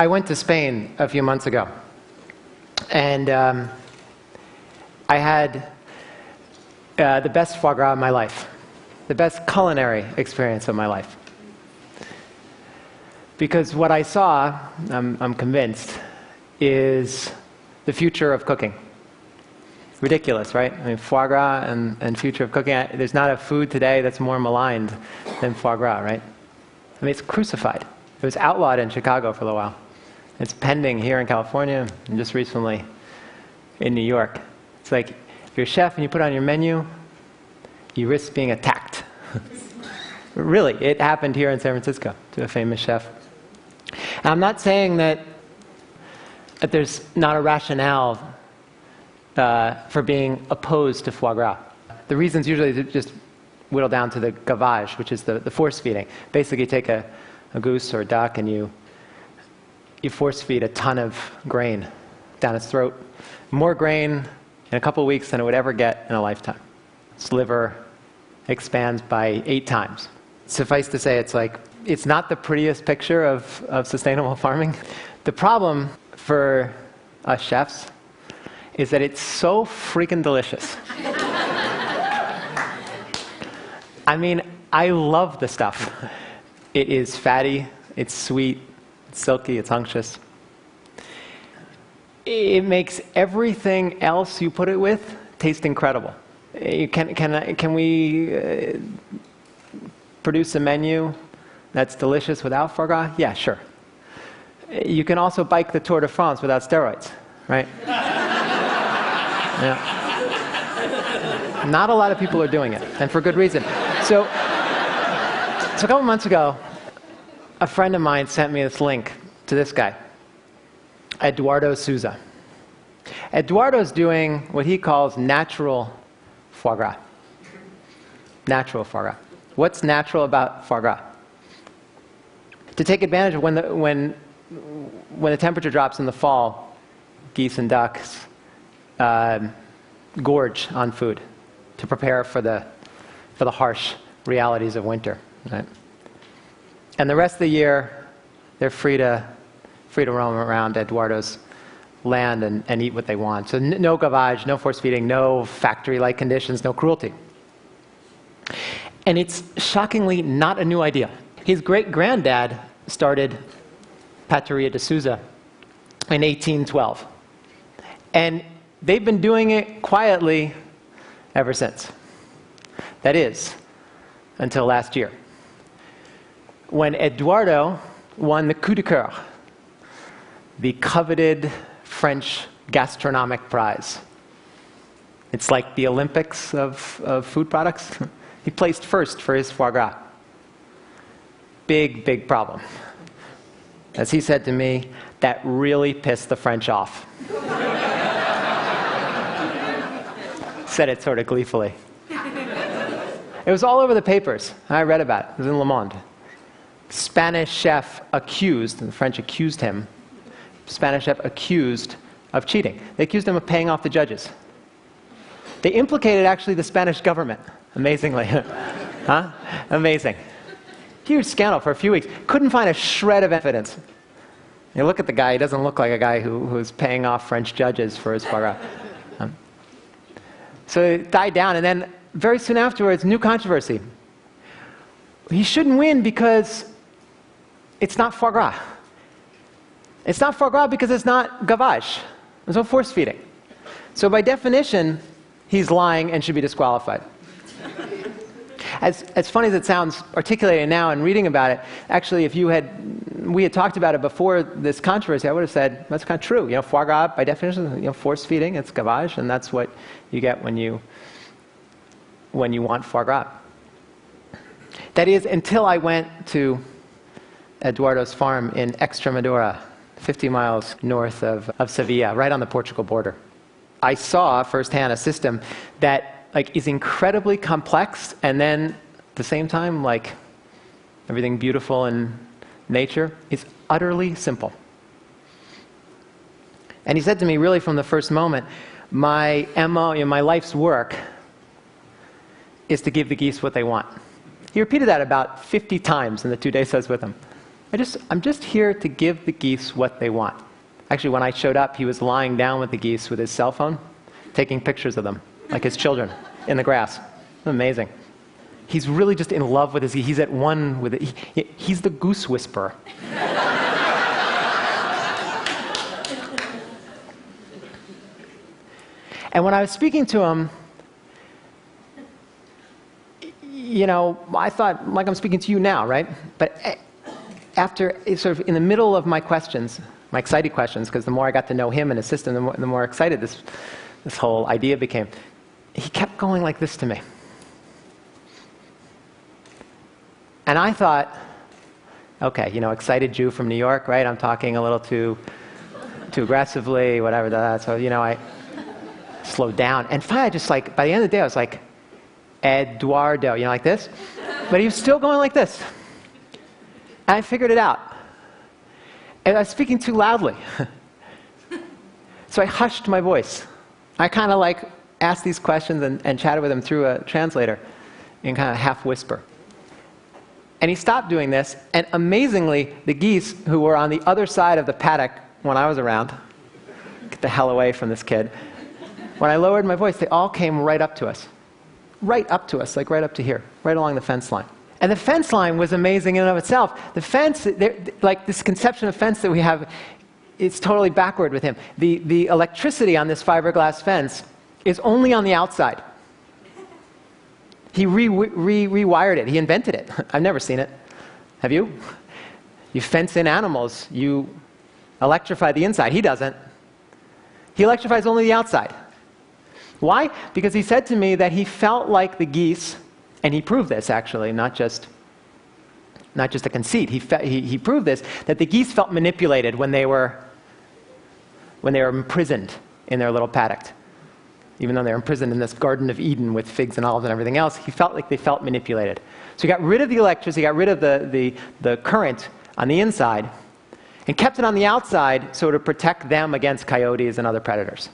I went to Spain a few months ago, and I had the best foie gras of my life, the best culinary experience of my life. Because what I saw, I'm convinced, is the future of cooking. Ridiculous, right? I mean, foie gras and future of cooking. There's not a food today that's more maligned than foie gras, right? I mean, it's crucified. It was outlawed in Chicago for a little while. It's pending here in California and just recently in New York. It's like, if you're a chef and you put it on your menu, you risk being attacked. Really, it happened here in San Francisco to a famous chef. And I'm not saying that there's not a rationale for being opposed to foie gras. The reasons usually just whittle down to the gavage, which is the force feeding. Basically, you take a goose or a duck and you force feed a ton of grain down its throat. More grain in a couple of weeks than it would ever get in a lifetime. Its liver expands by 8 times. Suffice to say, it's not the prettiest picture of sustainable farming. The problem for us chefs is that it's so freaking delicious. I mean, I love the stuff. It is fatty, it's sweet, it's silky, it's unctuous. It makes everything else you put it with taste incredible. Can we produce a menu that's delicious without foie gras? Yeah, sure. You can also bike the Tour de France without steroids, right? Yeah. Not a lot of people are doing it, and for good reason. So a couple months ago, a friend of mine sent me this link to this guy, Eduardo Souza. Eduardo's doing what he calls natural foie gras. Natural foie gras. What's natural about foie gras? To take advantage of when the temperature drops in the fall, geese and ducks gorge on food to prepare for the harsh realities of winter, right? And the rest of the year, they're free to roam around Eduardo's land and eat what they want. So no gavage, no force feeding, no factory-like conditions, no cruelty. And it's shockingly not a new idea. His great-granddad started Pâtisserie de Souza in 1812. And they've been doing it quietly ever since. That is, until last year, when Eduardo won the Coup de Cœur, the coveted French gastronomic prize. It's like the Olympics of food products. He placed first for his foie gras. Big, big problem. As he said to me, that really pissed the French off. Said it sort of gleefully. It was all over the papers. I read about it. It was in Le Monde. Spanish chef accused, and the French accused him, Spanish chef accused of cheating. They accused him of paying off the judges. They implicated actually the Spanish government, amazingly. Huh? Amazing. Huge scandal for a few weeks. Couldn't find a shred of evidence. You look at the guy, he doesn't look like a guy who's paying off French judges for his foie gras. So it died down, and then very soon afterwards, new controversy. He shouldn't win because it's not foie gras. It's not foie gras because it's not gavage. There's no force feeding. So by definition, he's lying and should be disqualified. As funny as it sounds articulated now and reading about it, actually, if we had talked about it before this controversy, I would have said, that's kind of true. You know, foie gras, by definition, force feeding, it's gavage, and that's what you get when you want foie gras. That is, until I went to Eduardo's farm in Extremadura, 50 miles north of Sevilla, right on the Portugal border. I saw firsthand a system that is incredibly complex, and then at the same time, everything beautiful in nature is utterly simple. And he said to me, really from the first moment, my MO, my life's work is to give the geese what they want. He repeated that about 50 times in the 2 days I was with him. I'm just here to give the geese what they want. Actually, when I showed up, he was lying down with the geese with his cell phone, taking pictures of them, like his children, in the grass. Amazing. He's really just in love with his geese. He's at one with it. He's the goose whisperer. And when I was speaking to him, I thought, like I'm speaking to you now, right? But after, sort of in the middle of my questions, my excited questions, because the more I got to know him and his system, the more excited this whole idea became, he kept going like this to me. And I thought, okay, excited Jew from New York, right? I'm talking a little too aggressively, whatever that. So, I slowed down. And finally, by the end of the day, I was like, Eduardo, like this. But he was still going like this. And I figured it out. And I was speaking too loudly. So I hushed my voice. I kind of asked these questions and chatted with him through a translator in kind of half whisper. And he stopped doing this, and amazingly, the geese who were on the other side of the paddock when I was around, get the hell away from this kid, when I lowered my voice, they all came right up to us. Right up to us, right up to here, right along the fence line. And the fence line was amazing in and of itself. The fence, this conception of fence that we have, it's totally backward with him. The electricity on this fiberglass fence is only on the outside. He rewired it. He invented it. I've never seen it. Have you? You fence in animals. You electrify the inside. He doesn't. He electrifies only the outside. Why? Because he said to me that he felt like the geese, and he proved this actually, not just a conceit. He proved this, that the geese felt manipulated when they were imprisoned in their little paddock. Even though they're imprisoned in this Garden of Eden with figs and olives and everything else, he felt like they felt manipulated. So he got rid of the electricity, he got rid of the current on the inside, and kept it on the outside so to protect them against coyotes and other predators.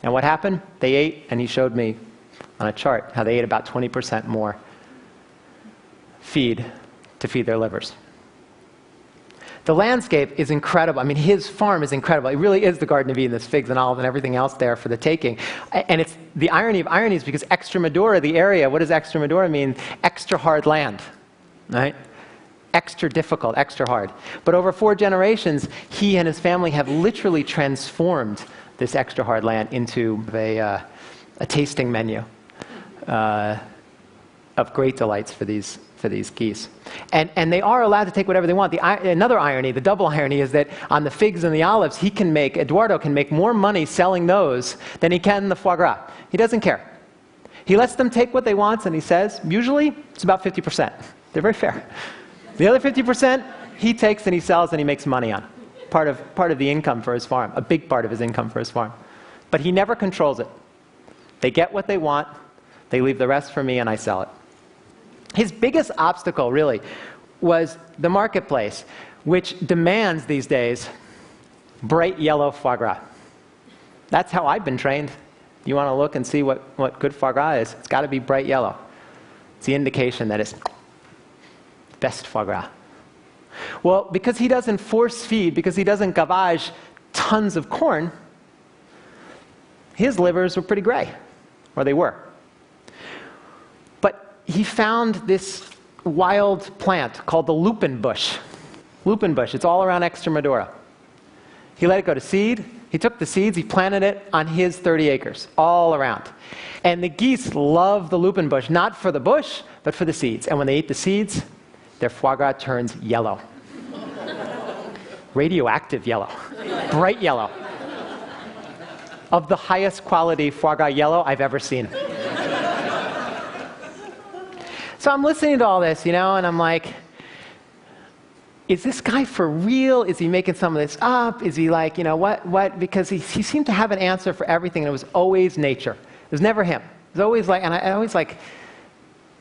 And what happened? They ate, and he showed me on a chart how they ate about 20% more feed to feed their livers. The landscape is incredible. I mean, his farm is incredible. It really is the Garden of Eden. There's figs and olives and everything else there for the taking. And it's the irony of ironies because Extremadura, the area, what does Extremadura mean? Extra hard land, right? Extra difficult, extra hard. But over 4 generations, he and his family have literally transformed this extra hard land into a tasting menu of great delights for these geese. And they are allowed to take whatever they want. Another irony, the double irony, is that on the figs and the olives, Eduardo can make more money selling those than he can the foie gras. He doesn't care. He lets them take what they want, and he says, usually, it's about 50%. They're very fair. The other 50%, he takes and he sells and he makes money on. Part of the income for his farm, a big part of his income for his farm. But he never controls it. They get what they want, they leave the rest for me, and I sell it. His biggest obstacle, really, was the marketplace, which demands these days bright yellow foie gras. That's how I've been trained. You want to look and see what good foie gras is, it's got to be bright yellow. It's the indication that it's best foie gras. Well, because he doesn't force feed, because he doesn't gavage tons of corn, his livers were pretty gray, or they were. But he found this wild plant called the lupin bush. Lupin bush, it's all around Extremadura. He let it go to seed. He took the seeds, he planted it on his 30 acres, all around. And the geese love the lupin bush, not for the bush, but for the seeds. And when they eat the seeds, their foie gras turns yellow. Radioactive yellow. Bright yellow. Of the highest quality foie gras yellow I've ever seen. So I'm listening to all this, and I'm like, is this guy for real? Is he making some of this up? Is he like, what? Because he seemed to have an answer for everything, and it was always nature. It was never him. It was always like, and I always like,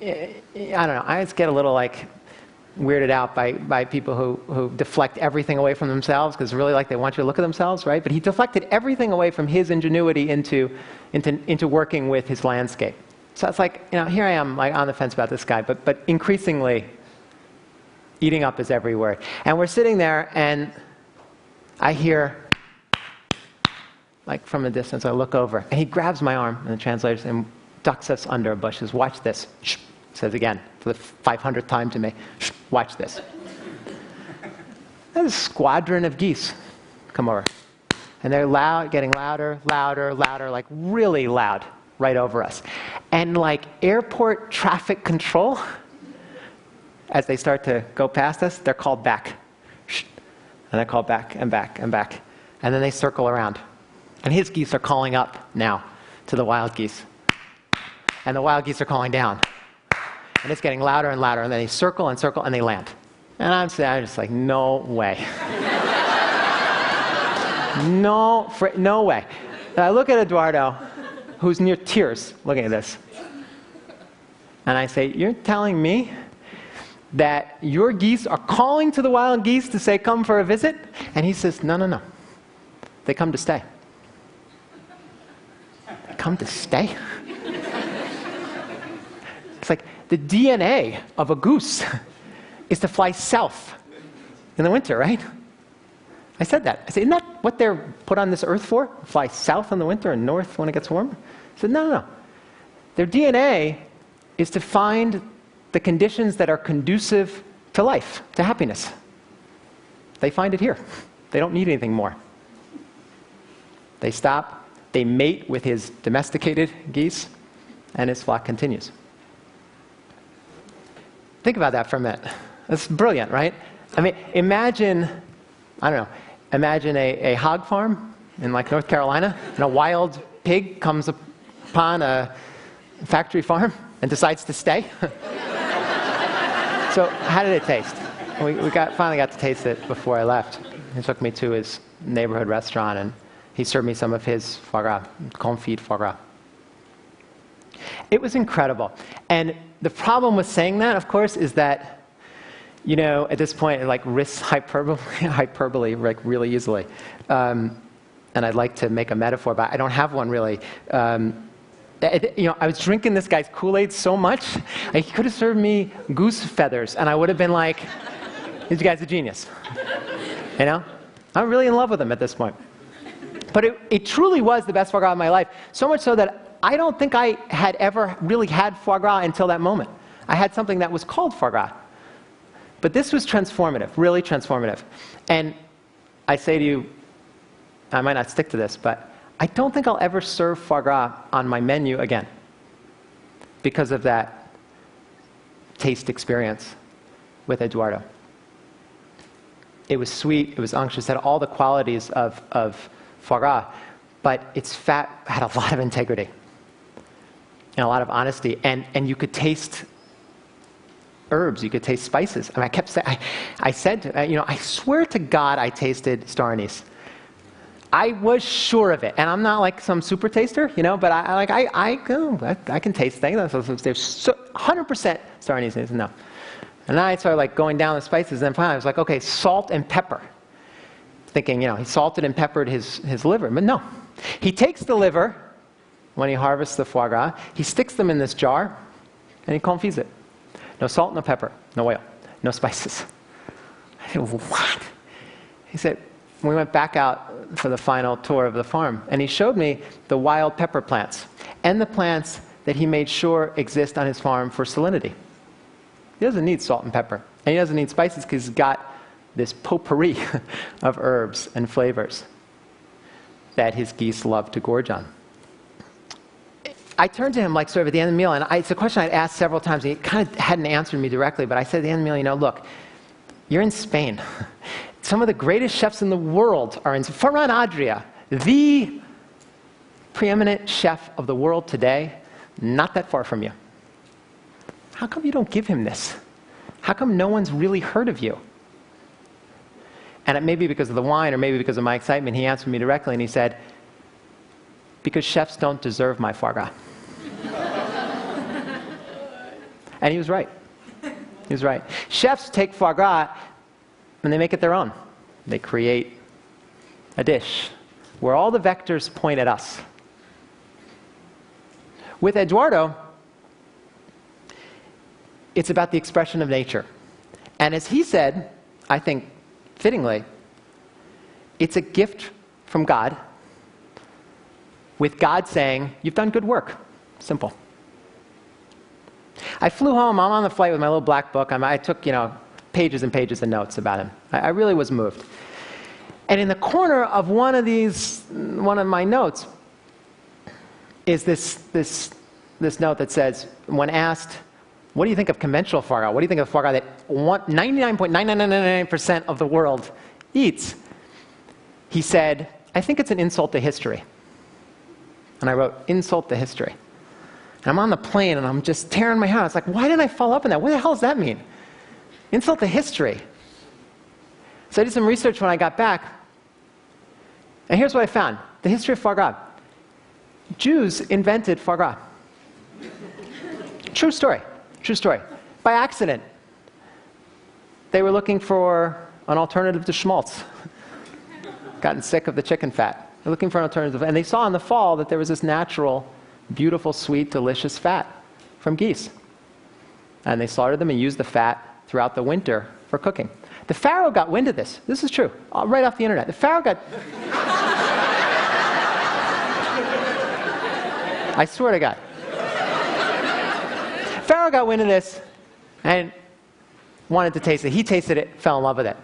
I don't know, I always get a little like weirded out by people who deflect everything away from themselves, because really like they want you to look at themselves, right? But he deflected everything away from his ingenuity into working with his landscape. So it's like, here I am like on the fence about this guy, but increasingly eating up his every word. And we're sitting there, and I hear, like from a distance, I look over, and he grabs my arm, and the translator, and ducks us under a bush. Says, "Watch this." Shh, says again, for the 500th time to me, "Shh, watch this." There's a squadron of geese come over. And they're loud, getting louder, louder, louder, like really loud, right over us. And like airport traffic control, as they start to go past us, they're called back. Shh. And they're called back and back and back. And then they circle around. And his geese are calling up now to the wild geese. And the wild geese are calling down. And it's getting louder and louder. And then they circle and circle and they land. And I'm just like, no way. No way. And I look at Eduardo, who's near tears looking at this. And I say, "You're telling me that your geese are calling to the wild geese to say, 'Come for a visit'?" And he says, No. They come to stay. They come to stay? It's like the DNA of a goose is to fly south in the winter, right? I said that. I said, "Isn't that what they're put on this earth for? Fly south in the winter and north when it gets warmer?" I said, No. Their DNA is to find the conditions that are conducive to life, to happiness. They find it here. They don't need anything more. They stop, they mate with his domesticated geese, and his flock continues. Think about that for a minute. That's brilliant, right? I mean, imagine a hog farm in like North Carolina, and a wild pig comes upon a factory farm and decides to stay. So how did it taste? We finally got to taste it before I left. He took me to his neighborhood restaurant, and he served me some of his foie gras, confit foie gras. It was incredible. And the problem with saying that, of course, is that, you know, at this point, it like risks hyperbole like really easily. And I'd like to make a metaphor, but I don't have one really. I was drinking this guy's Kool-Aid so much, he could have served me goose feathers, and I would have been like, "This guy's a genius." You know? I'm really in love with him at this point. But it truly was the best foie gras of my life, so much so that I don't think I had ever really had foie gras until that moment. I had something that was called foie gras. But this was transformative, really transformative. And I say to you, I might not stick to this, but I don't think I'll ever serve foie gras on my menu again because of that taste experience with Eduardo. It was sweet, it was unctuous, had all the qualities of foie gras, but its fat had a lot of integrity and a lot of honesty, and you could taste herbs, you could taste spices. I mean, I kept saying, I said, I swear to God I tasted star anise. I was sure of it, and I'm not like some super taster, but I can taste things. There's 100% star anise. No. And then I started like going down the spices, and then finally I was like, okay, salt and pepper. Thinking, he salted and peppered his liver, but no. He takes the liver, when he harvests the foie gras, he sticks them in this jar, and he confits it. No salt, no pepper, no oil, no spices. I said, what? He said, we went back out for the final tour of the farm, and he showed me the wild pepper plants and the plants that he made sure exist on his farm for salinity. He doesn't need salt and pepper, and he doesn't need spices because he's got this potpourri of herbs and flavors that his geese love to gorge on. I turned to him like sort of at the end of the meal, and it's a question I'd asked several times, and he kind of hadn't answered me directly, but I said at the end of the meal, look, you're in Spain. Some of the greatest chefs in the world are in Ferran Adria, the preeminent chef of the world today, not that far from you. How come you don't give him this? How come no one's really heard of you? And it may be because of the wine, or maybe because of my excitement, he answered me directly, and he said, because chefs don't deserve my foie gras. And he was right. He was right. Chefs take foie gras and they make it their own. They create a dish where all the vectors point at us. With Eduardo, it's about the expression of nature. And as he said, I think fittingly, it's a gift from God, with God saying, you've done good work. Simple. I flew home. I'm on the flight with my little black book. I took, pages and pages of notes about him. I really was moved. And in the corner of one of my notes is this note that says, when asked, what do you think of conventional foie gras? What do you think of foie gras that 99.9999% of the world eats? He said, I think it's an insult to history. And I wrote, insult to history. And I'm on the plane, and I'm just tearing my hair out. It's like, why didn't I follow up on that? What the hell does that mean? Insult to history. So I did some research when I got back, and here's what I found. The history of foie gras. Jews invented foie gras. True story. True story. By accident. They were looking for an alternative to schmaltz. Gotten sick of the chicken fat. They're looking for an alternative. And they saw in the fall that there was this natural, beautiful, sweet, delicious fat from geese. And they slaughtered them and used the fat throughout the winter for cooking. The Pharaoh got wind of this. This is true. Right off the internet. The Pharaoh got... I swear to God. Pharaoh got wind of this and wanted to taste it. He tasted it, fell in love with it.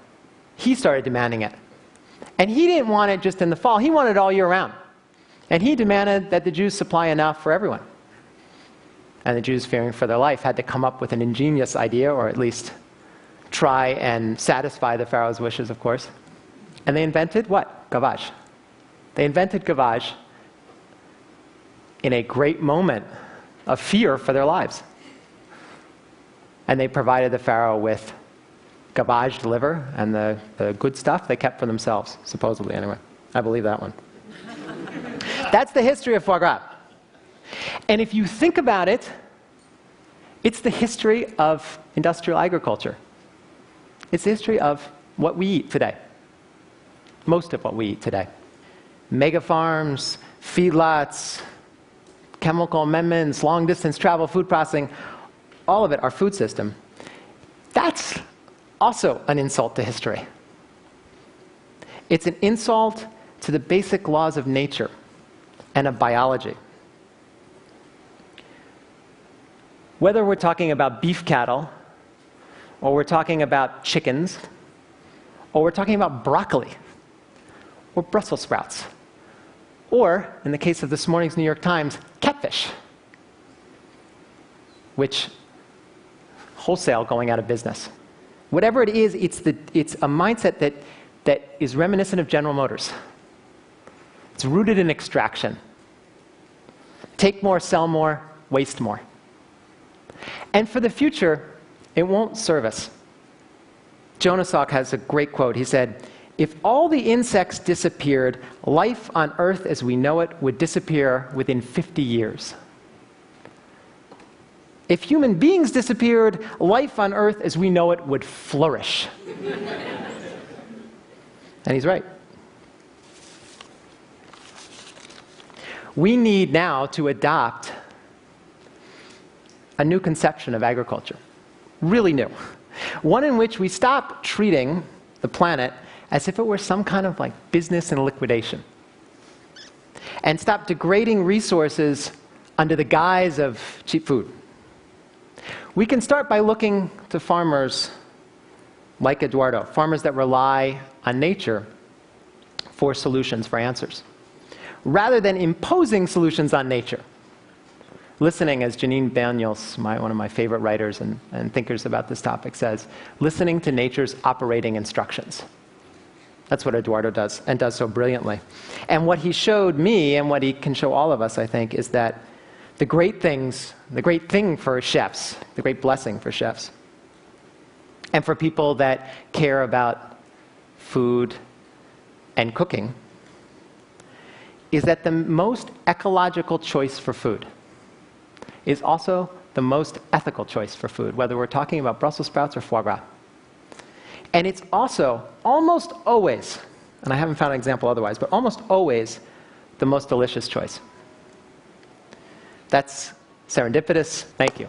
He started demanding it. And he didn't want it just in the fall. He wanted it all year round. And he demanded that the Jews supply enough for everyone. And the Jews, fearing for their life, had to come up with an ingenious idea, or at least try and satisfy the Pharaoh's wishes, of course. And they invented what? Gavage. They invented gavage in a great moment of fear for their lives. And they provided the Pharaoh with gavaged liver and the good stuff they kept for themselves, supposedly anyway. I believe that one. That's the history of foie gras. And if you think about it, it's the history of industrial agriculture. It's the history of what we eat today. Most of what we eat today. Mega farms, feedlots, chemical amendments, long-distance travel, food processing, all of it, our food system. That's also an insult to history. It's an insult to the basic laws of nature and of biology. Whether we're talking about beef cattle, or we're talking about chickens, or we're talking about broccoli, or Brussels sprouts, or, in the case of this morning's New York Times, catfish, which wholesale going out of business. Whatever it is, it's a mindset that is reminiscent of General Motors. It's rooted in extraction. Take more, sell more, waste more. And for the future, it won't serve us. Jonas Salk has a great quote. He said, if all the insects disappeared, life on Earth as we know it would disappear within 50 years. If human beings disappeared, life on Earth as we know it would flourish. And he's right. We need now to adopt a new conception of agriculture. Really new. One in which we stop treating the planet as if it were some kind of business in liquidation. And stop degrading resources under the guise of cheap food. We can start by looking to farmers like Eduardo, farmers that rely on nature for solutions, for answers, rather than imposing solutions on nature. Listening, as Janine Banyos, one of my favorite writers and thinkers about this topic, says, listening to nature's operating instructions. That's what Eduardo does, and does so brilliantly. And what he showed me, and what he can show all of us, I think, is that the great thing for chefs, the great blessing for chefs, and for people that care about food and cooking, is that the most ecological choice for food is also the most ethical choice for food, whether we're talking about Brussels sprouts or foie gras. And it's also almost always, and I haven't found an example otherwise, but almost always the most delicious choice. That's serendipitous. Thank you.